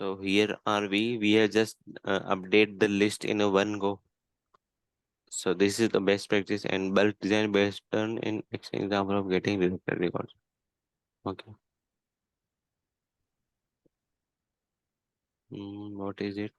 So here are we have just update the list in a one go. So this is the best practice and bulk design based on in example of getting related records. Okay. What is it?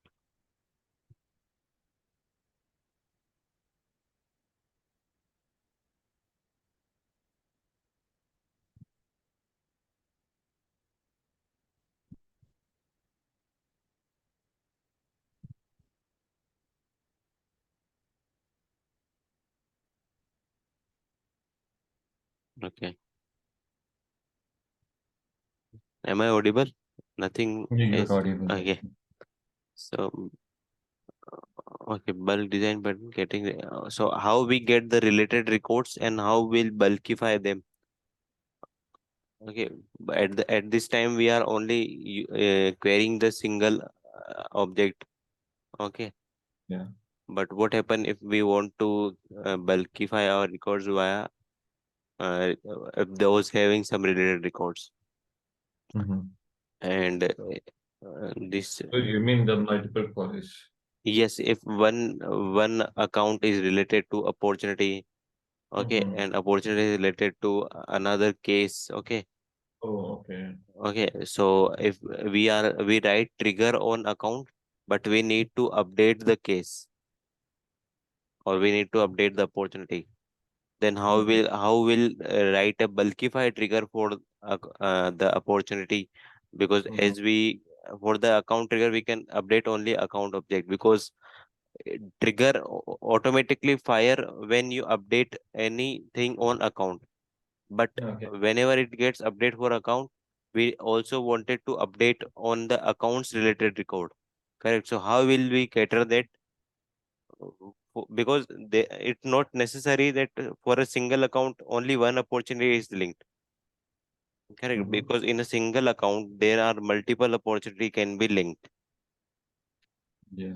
Okay. Am I audible? Nothing Yeah, you're is audible. okay. So okay, bulk design but getting so how we get the related records and how we'll bulkify them. Okay, but at this time we are only querying the single object. Okay, Yeah. but what happen if we want to bulkify our records via if those having some related records Mm-hmm. and this So you mean the multiple queries? yes, if one account is related to opportunity, okay, Mm-hmm. and opportunity is related to another case, okay. Oh, okay. Okay, so if we write trigger on account, but we need to update the case or we need to update the opportunity, then Okay. how will write a bulkify trigger for the opportunity? Because Mm-hmm. as we for the account trigger we can update only account object because trigger automatically fire when you update anything on account, but Okay. whenever it gets update for account we also wanted to update on the accounts related record, correct? So how will we cater that? Because it's not necessary that for a single account only one opportunity is linked, correct? Mm-hmm. Because in a single account there are multiple opportunity can be linked. Yeah.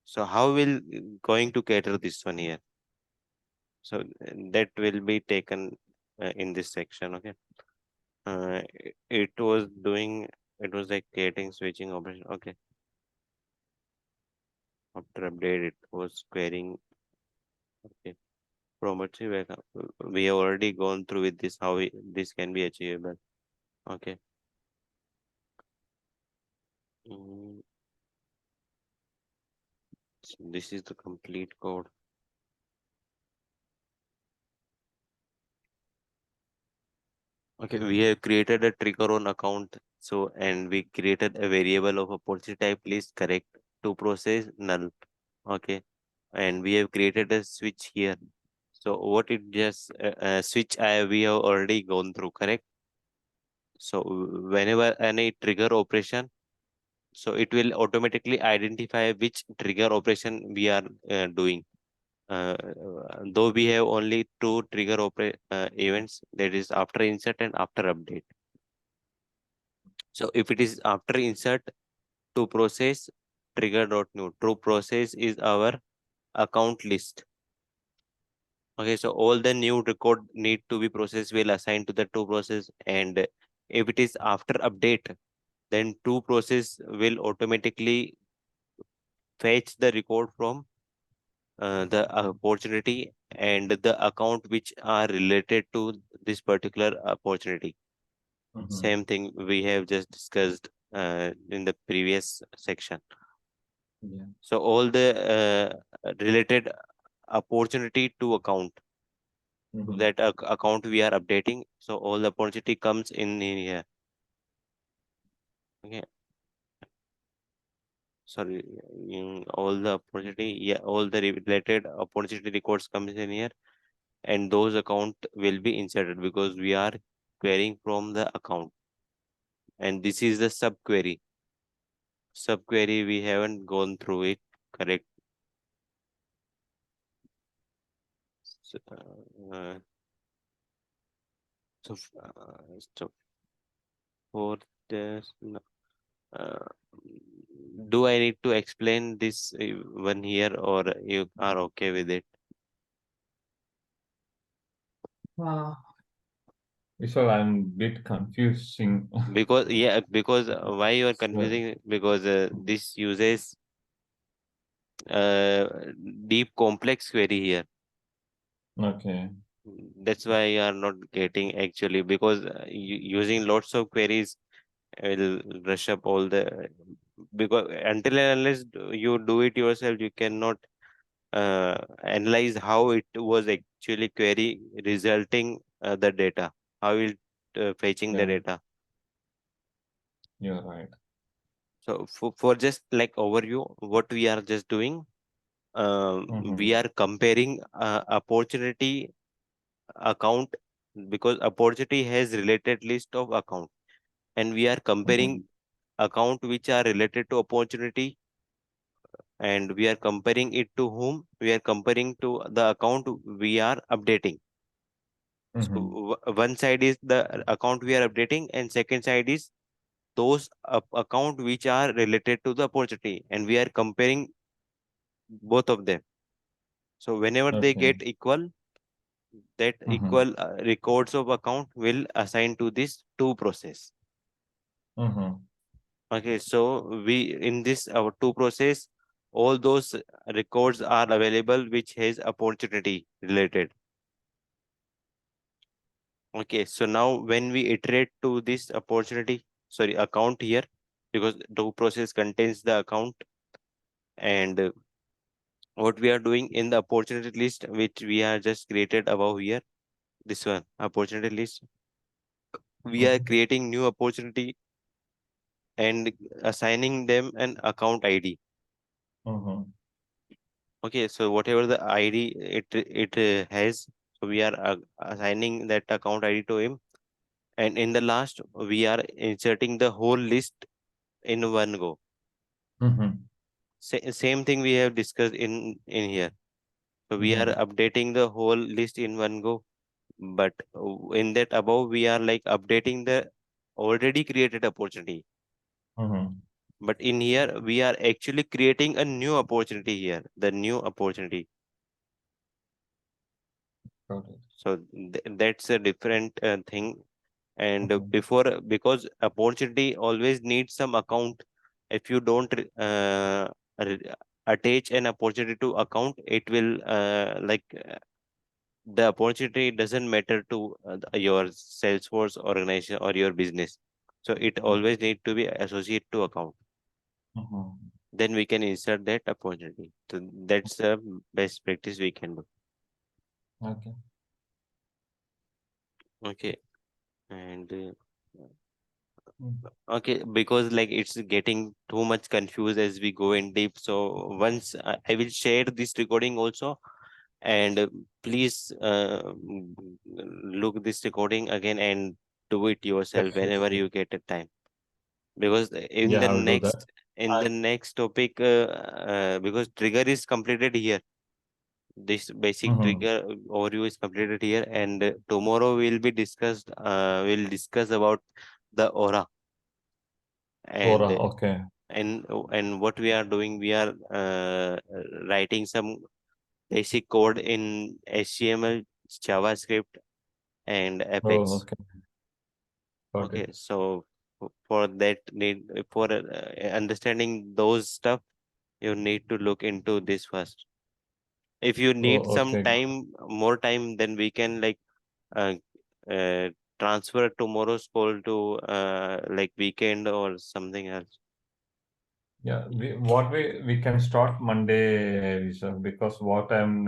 So how will going to cater this one here? So that will be taken in this section. Okay, it was doing, it was like creating switching operation. Okay, after update it was querying. Okay, promotory backup. We have already gone through with this how this can be achievable. Okay. Mm, so this is the complete code. Okay, we have created a trigger on account. So and we created a variable of a policy type list correct to process null. Okay, and we have created a switch here. So what it just switch I we have already gone through, correct? So whenever any trigger operation, so it will automatically identify which trigger operation we are doing. Though we have only two trigger events, that is after insert and after update. So if it is after insert to process trigger dot new, to process is our account list. Okay, so all the new record need to be processed will assign to the to process, and if it is after update, then to process will automatically fetch the record from the opportunity and the account which are related to this particular opportunity. Mm-hmm. Same thing we have just discussed in the previous section. Yeah. So all the related opportunity to account, to Mm-hmm. that account we are updating. So all the opportunity comes in here. Okay, sorry, all the opportunity, yeah, all the related opportunity records comes in here, and those account will be inserted because we are querying from the account, and this is the subquery. Subquery we haven't gone through it, correct? So, so for this, uh, do I need to explain this one here, or you are okay with it? Uh, Vishal, I'm bit confusing. Because yeah, because why you are So, confusing? Because this uses uh, deep complex query here. okay. That's why you are not getting actually, because using lots of queries will rush up all the, because until and unless you do it yourself, you cannot analyze how it was actually query resulting the data, how it fetching the Yeah, data. you're right. For just like overview, what we are just doing, Mm-hmm. we are comparing opportunity account, because opportunity has related list of account, and we are comparing Mm-hmm. account which are related to opportunity, and we are comparing it to whom, we are comparing to the account we are updating. So Mm-hmm. one side is the account we are updating, and second side is those account which are related to the opportunity, and we are comparing both of them. So whenever they Okay. get equal, that Mm-hmm. equal records of account will assign to this two process. Mm-hmm. Okay, so we in this our two process, all those records are available which has opportunity related. Okay, so now when we iterate to this opportunity, sorry, account here, because two process contains the account, and what we are doing in the opportunity list, which we are just created above here, this one opportunity list, we are Mm-hmm. creating new opportunity and assigning them an account ID. Mm-hmm. Okay, so whatever the ID it has, so we are assigning that account ID to him, and in the last we are inserting the whole list in one go. Mm-hmm. Same thing we have discussed in here. So we are Mm-hmm. updating the whole list in one go, but in that above we are like updating the already created opportunity. Mm-hmm. But in here we are actually creating a new opportunity here, the new opportunity. Got it. So that's a different thing. And Mm-hmm. before, because opportunity always needs some account, if you don't re- attach an opportunity to account, it will the opportunity doesn't matter to your Salesforce organization or your business. So it always need to be associated to account, Mm-hmm. then we can insert that opportunity. So that's the best practice we can do. Okay. Okay. And Mm. okay, because like it's getting too much confused as we go in deep. So once I will share this recording also, and please look this recording again and do it yourself whenever Definitely. you get a time. Because Yeah, I'll do that. in the And next topic, because trigger is completed here. This basic mm-hmm. trigger overview is completed here, and tomorrow we'll discuss about the aura, Aura, and okay. and what we are doing, we are writing some basic code in HTML, JavaScript, and Oh, Apex. okay. Got Okay, it. so for that need, for understanding those stuff, you need to look into this first. If you need Oh, some okay. time, more time, then we can like uh, uh, transfer tomorrow's call to like weekend or something else. Yeah, we can start Monday, Visa, because what I'm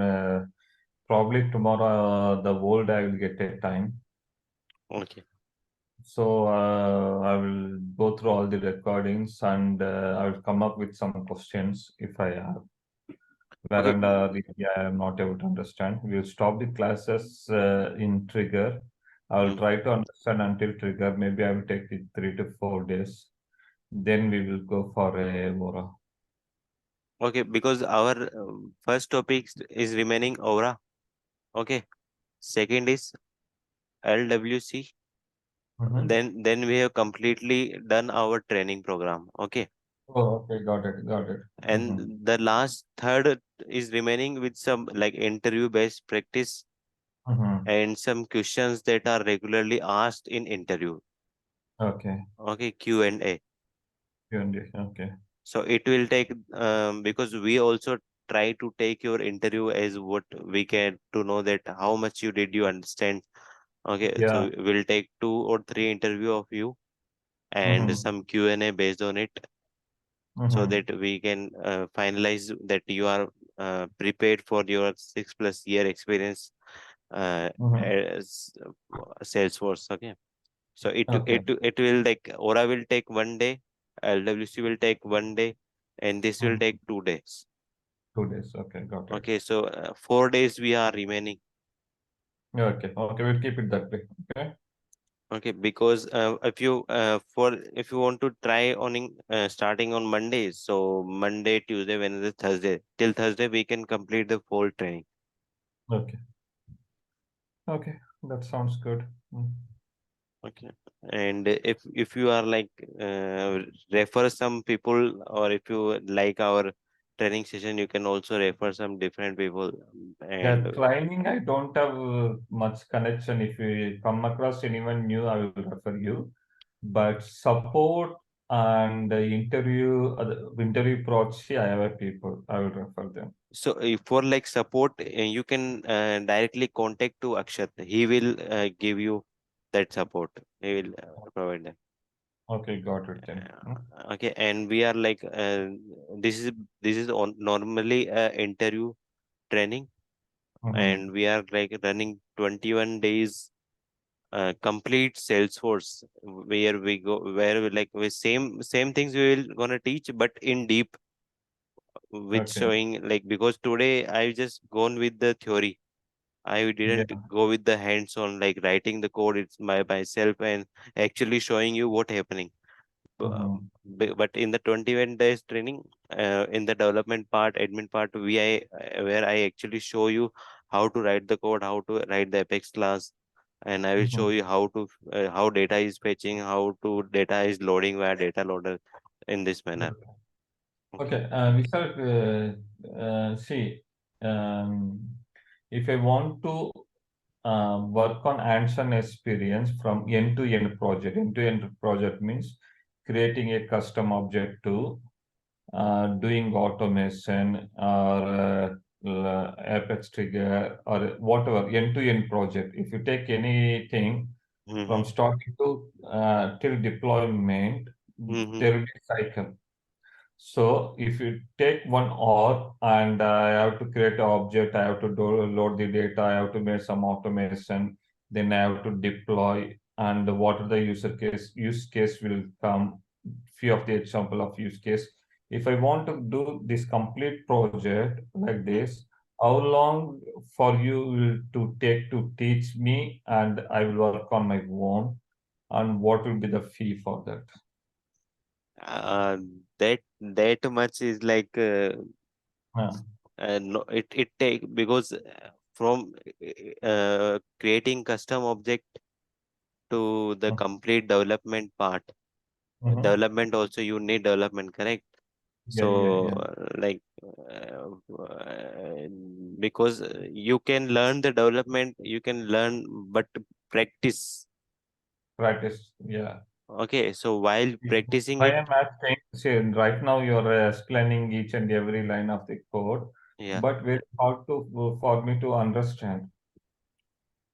probably tomorrow the whole day I will get a time. Okay. So I will go through all the recordings and I will come up with some questions if I have. Okay. Wherein I am not able to understand. We'll stop the classes in Trigger. I will Mm. try to understand until Trigger. Maybe I will take it 3 to 4 days. Then we will go for a Mora. Okay, because our first topic is remaining aura. Okay. Second is LWC. Mm-hmm. Then we have completely done our training program. Okay. Oh, okay, got it, got it. And Mm-hmm. the last third is remaining with some like interview based practice, Mm-hmm. and some questions that are regularly asked in interview. Okay. Okay, Q&A. Q&A. Okay. So it will take, because we also try to take your interview as what we can to know that how much you understand. Okay, Yeah. so we'll take 2 or 3 interview of you and Mm-hmm. some Q&A based on it, so Mm-hmm. that we can finalize that you are prepared for your 6+ year experience Mm-hmm. as Salesforce. Okay, so Okay. it will like Aura will take 1 day, LWC will take 1 day, and this will Mm-hmm. take 2 days. 2 days. Okay. Got it. Okay, so 4 days we are remaining. Okay. Okay. We'll keep it that way. Okay. Okay, because if you want to try starting on Monday, so Monday, Tuesday, Wednesday, Thursday, till Thursday we can complete the full training. Okay. Okay. That sounds good. Mm. Okay, and if you are like refer some people, or if you like our training session, you can also refer some different people. Yeah, And training, I don't have much connection. If you come across anyone new, I will refer you. But support and interview proxy, I have a people. I will refer them. so for like support, you can directly contact to Akshat. He will give you that support. He will provide that. Okay, got it then. Okay, and we are like this is normally a interview training, Mm-hmm. and we are like running 21 days complete Salesforce, where we like with same things we will gonna teach, but in deep, with Okay. showing like, because today I just gone with the theory. I Yeah. didn't go with the hands-on, like writing the code it's by myself and actually showing you what happening. Mm-hmm. But in the 21 days training, in the development part, admin part, where I actually show you how to write the code, how to write the Apex class, and I will show Mm-hmm. you how data is fetching, how to data is loading via data loader in this manner. Okay. Okay, Vishal, see, um, if I want to work on hands-on experience from end-to-end project. End-to-end project means creating a custom object to doing automation or Apex trigger or whatever end-to-end project. If you take anything Mm-hmm. from starting to till deployment, Mm-hmm. there will be cycle. So if you take 1 hour and I have to create an object, I have to load the data, I have to make some automation, then I have to deploy, and what are the use case will come, few of the example of use case. If I want to do this complete project like this, how long for you will to take to teach me and I will work on my own, and what will be the fee for that? uh, that much is like Yeah. no, it take, because from creating custom object to the complete development part. Mhm. Development also, you need development, correct? Yeah, yeah, So yeah. like because you can learn the development, you can learn, but practice. Practice, yeah. Okay, so while practicing Why it, I'm asking, see, right now you're explaining each and every line of the code, yeah. but very hard to for me to understand.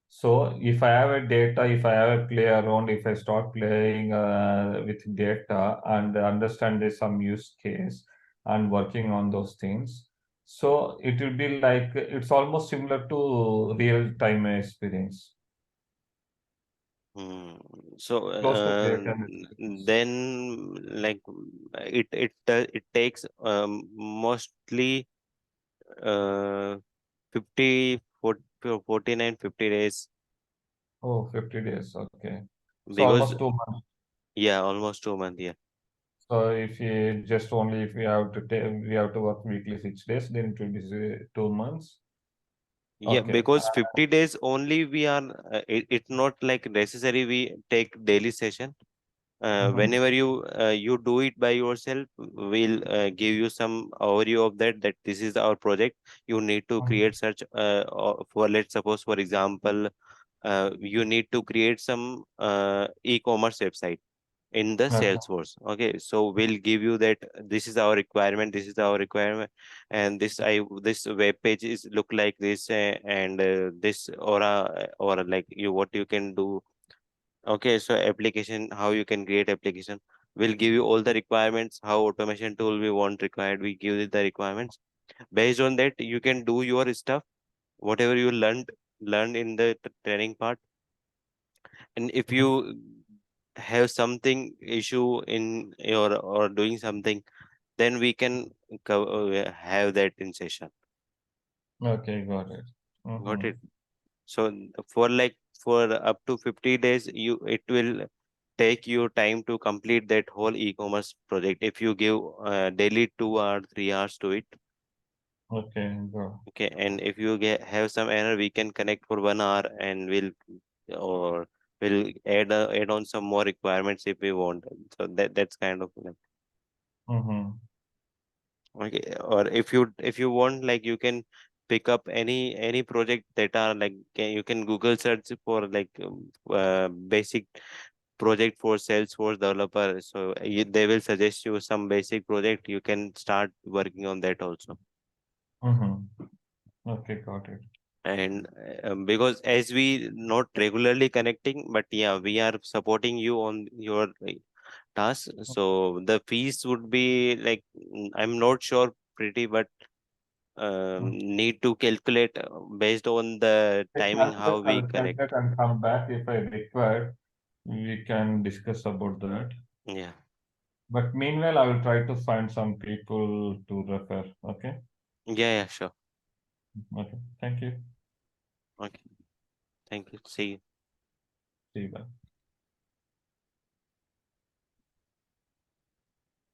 So if I have a data, if I have a play around, if I start playing with data and understand there's some use case and working on those things, so it will be like it's almost similar to real time experience, Hmm. So close to real time experience. then like it takes mostly uh 50 40, 49 50 days, Oh, 50 days. Okay. So because almost 2 months. yeah, almost 2 months. Yeah, So if you just only if we have to take we have to work weekly 6 days, then it will be 2 months. yeah, Okay. because 50 days only we are, it's not like necessary we take daily session. Mm-hmm. Whenever you do it by yourself, we'll give you some overview of that this is our project. You need to create such for, let's suppose for example, you need to create some e-commerce website in the Okay. Salesforce. Okay, so we'll give you that this is our requirement, this is our requirement, and this web page is look like this, and this or like you what you can do. Okay, so application, how you can create application. We'll give you all the requirements, how automation tool we want required. We give you the requirements. Based on that, you can do your stuff, whatever you learned in the training part. And if Mhm. you have something issue in your or doing something, then we can have that in session. Okay, got it. Got Mm-hmm. it? So for like for up to 50 days, you it will take you time to complete that whole e-commerce project if you give daily 2 or 3 hours to it. Okay, go. Okay, and if you have some error, we can connect for 1 hour and or we'll add on some more requirements if we want. So that's kind of like, Mm-hmm. okay. Or if you want, like you can pick up any project that are like you can Google search for like basic project for Salesforce developer. So they will suggest you some basic project. You can start working on that also. Mm-hmm. Okay, got it. And because as we not regularly connecting, but yeah, we are supporting you on your task. So the fees would be like I'm not sure pretty, but Mm. need to calculate based on the I timing calculate, how we I'll connect. calculate and come back if I require. We can discuss about that. Yeah, But meanwhile, I will try to find some people to refer. Okay. yeah, yeah, sure. Okay. Thank you. Okay, thank you. See you. See you. Bye.